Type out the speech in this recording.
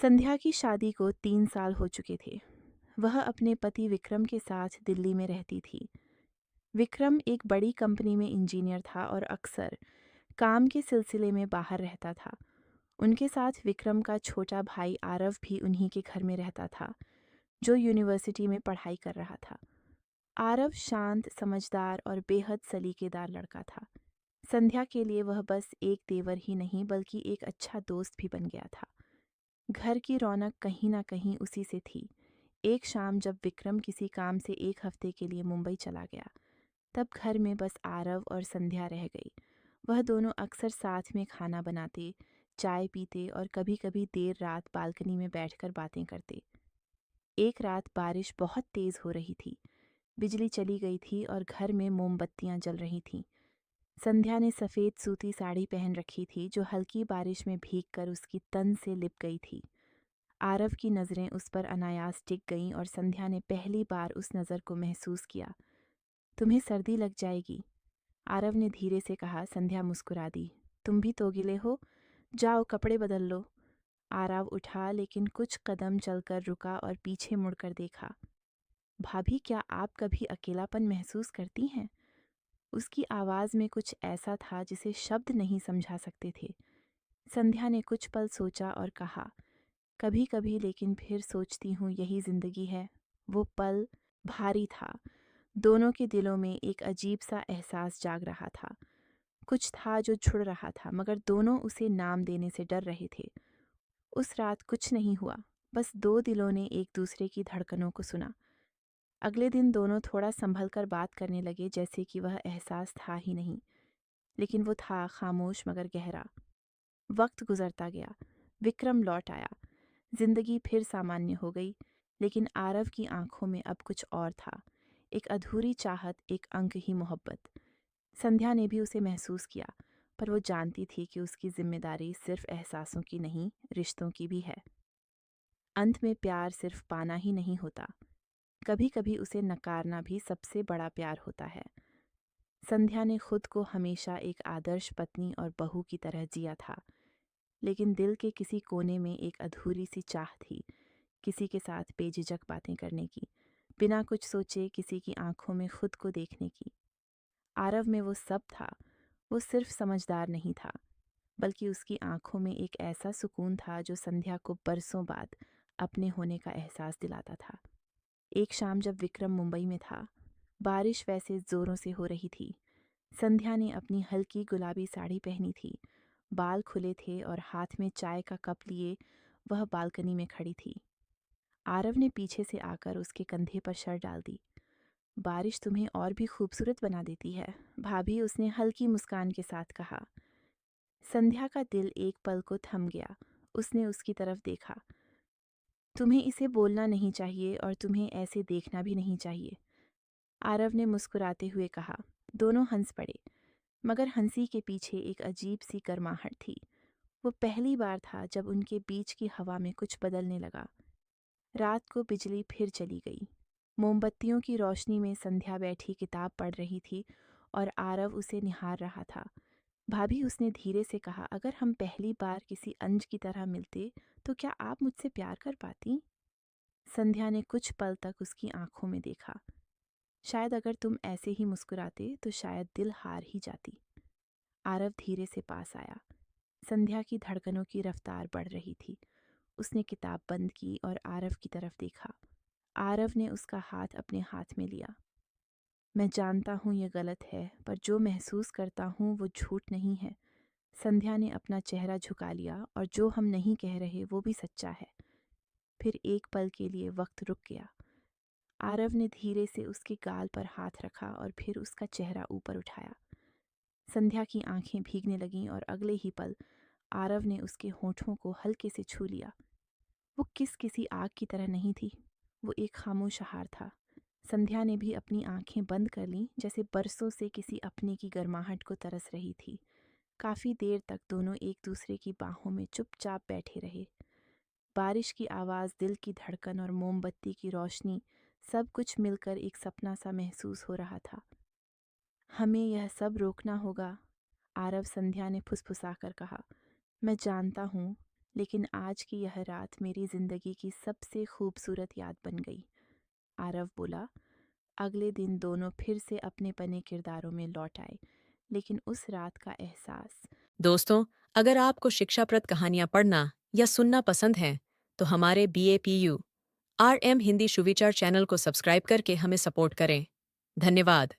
संध्या की शादी को 3 साल हो चुके थे। वह अपने पति विक्रम के साथ दिल्ली में रहती थी। विक्रम एक बड़ी कंपनी में इंजीनियर था और अक्सर काम के सिलसिले में बाहर रहता था। उनके साथ विक्रम का छोटा भाई आरव भी उन्हीं के घर में रहता था, जो यूनिवर्सिटी में पढ़ाई कर रहा था। आरव शांत, समझदार और बेहद सलीकेदार लड़का था। संध्या के लिए वह बस एक देवर ही नहीं बल्कि एक अच्छा दोस्त भी बन गया था। घर की रौनक कहीं ना कहीं उसी से थी। एक शाम जब विक्रम किसी काम से एक हफ्ते के लिए मुंबई चला गया, तब घर में बस आरव और संध्या रह गई। वह दोनों अक्सर साथ में खाना बनाते, चाय पीते और कभी-कभी देर रात बालकनी में बैठकर बातें करते। एक रात बारिश बहुत तेज हो रही थी। बिजली चली गई थी और घर में मोमबत्तियां जल रही थीं। संध्या ने सफ़ेद सूती साड़ी पहन रखी थी, जो हल्की बारिश में भीगकर उसकी तन से लिप गई थी। आरव की नज़रें उस पर अनायास टिक गईं और संध्या ने पहली बार उस नज़र को महसूस किया। तुम्हें सर्दी लग जाएगी, आरव ने धीरे से कहा। संध्या मुस्कुरा दी। तुम भी तो गिले हो, जाओ कपड़े बदल लो। आरव उठा, लेकिन कुछ कदम चलकर रुका और पीछे मुड़कर देखा। भाभी, क्या आप कभी अकेलापन महसूस करती हैं? उसकी आवाज़ में कुछ ऐसा था जिसे शब्द नहीं समझा सकते थे। संध्या ने कुछ पल सोचा और कहा, कभी कभी, लेकिन फिर सोचती हूँ यही जिंदगी है। वो पल भारी था। दोनों के दिलों में एक अजीब सा एहसास जाग रहा था। कुछ था जो छुड़ रहा था, मगर दोनों उसे नाम देने से डर रहे थे। उस रात कुछ नहीं हुआ, बस दो दिलों ने एक दूसरे की धड़कनों को सुना। अगले दिन दोनों थोड़ा संभल कर बात करने लगे, जैसे कि वह एहसास था ही नहीं। लेकिन वो था, खामोश मगर गहरा। वक्त गुजरता गया। विक्रम लौट आया। जिंदगी फिर सामान्य हो गई, लेकिन आरव की आंखों में अब कुछ और था। एक अधूरी चाहत, एक अंक ही मोहब्बत। संध्या ने भी उसे महसूस किया, पर वो जानती थी कि उसकी जिम्मेदारी सिर्फ एहसासों की नहीं, रिश्तों की भी है। अंत में प्यार सिर्फ पाना ही नहीं होता, कभी कभी उसे नकारना भी सबसे बड़ा प्यार होता है। संध्या ने खुद को हमेशा एक आदर्श पत्नी और बहू की तरह जिया था, लेकिन दिल के किसी कोने में एक अधूरी सी चाह थी, किसी के साथ बेझिझक बातें करने की, बिना कुछ सोचे किसी की आंखों में खुद को देखने की। आरव में वो सब था। वो सिर्फ समझदार नहीं था, बल्कि उसकी आंखों में एक ऐसा सुकून था जो संध्या को बरसों बाद अपने होने का एहसास दिलाता था। एक शाम जब विक्रम मुंबई में था, बारिश वैसे जोरों से हो रही थी। संध्या ने अपनी हल्की गुलाबी साड़ी पहनी थी, बाल खुले थे और हाथ में चाय का कप लिए वह बालकनी में खड़ी थी। आरव ने पीछे से आकर उसके कंधे पर सर डाल दी। बारिश तुम्हें और भी खूबसूरत बना देती है, भाभी, उसने हल्की मुस्कान के साथ कहा। संध्या का दिल एक पल को थम गया। उसने उसकी तरफ देखा। तुम्हें इसे बोलना नहीं चाहिए और तुम्हें ऐसे देखना भी नहीं चाहिए, आरव ने मुस्कुराते हुए कहा। दोनों हंस पड़े, मगर हंसी के पीछे एक अजीब सी गर्माहट थी। वो पहली बार था जब उनके बीच की हवा में कुछ बदलने लगा। रात को बिजली फिर चली गई। मोमबत्तियों की रोशनी में संध्या बैठी किताब पढ़ रही थी और आरव उसे निहार रहा था। भाभी, उसने धीरे से कहा, अगर हम पहली बार किसी अंज की तरह मिलते तो क्या आप मुझसे प्यार कर पाती? संध्या ने कुछ पल तक उसकी आंखों में देखा। शायद अगर तुम ऐसे ही मुस्कुराते तो शायद दिल हार ही जाती। आरव धीरे से पास आया। संध्या की धड़कनों की रफ्तार बढ़ रही थी। उसने किताब बंद की और आरव की तरफ देखा। आरव ने उसका हाथ अपने हाथ में लिया। मैं जानता हूँ ये गलत है, पर जो महसूस करता हूँ वो झूठ नहीं है। संध्या ने अपना चेहरा झुका लिया, और जो हम नहीं कह रहे वो भी सच्चा है। फिर एक पल के लिए वक्त रुक गया। आरव ने धीरे से उसके गाल पर हाथ रखा और फिर उसका चेहरा ऊपर उठाया। संध्या की आंखें भीगने लगीं और अगले ही पल आरव ने उसके होठों को हल्के से छू लिया। वो किसी आग की तरह नहीं थी, वो एक खामोश आहार था। संध्या ने भी अपनी आंखें बंद कर लीं, जैसे बरसों से किसी अपने की गर्माहट को तरस रही थी। काफी देर तक दोनों एक दूसरे की बाहों में चुपचाप बैठे रहे। बारिश की आवाज़, दिल की धड़कन और मोमबत्ती की रोशनी, सब कुछ मिलकर एक सपना सा महसूस हो रहा था। हमें यह सब रोकना होगा, आरव संध्या ने फुसफुसाकर कहा। मैं जानता हूँ, लेकिन आज की यह रात मेरी ज़िंदगी की सबसे खूबसूरत याद बन गई। आरव बोला। अगले दिन दोनों फिर से अपने बने किरदारों में लौट आए, लेकिन उस रात का एहसास। दोस्तों, अगर आपको शिक्षाप्रद कहानियाँ पढ़ना या सुनना पसंद है, तो हमारे BAPU RM हिंदी सुविचार चैनल को सब्सक्राइब करके हमें सपोर्ट करें। धन्यवाद।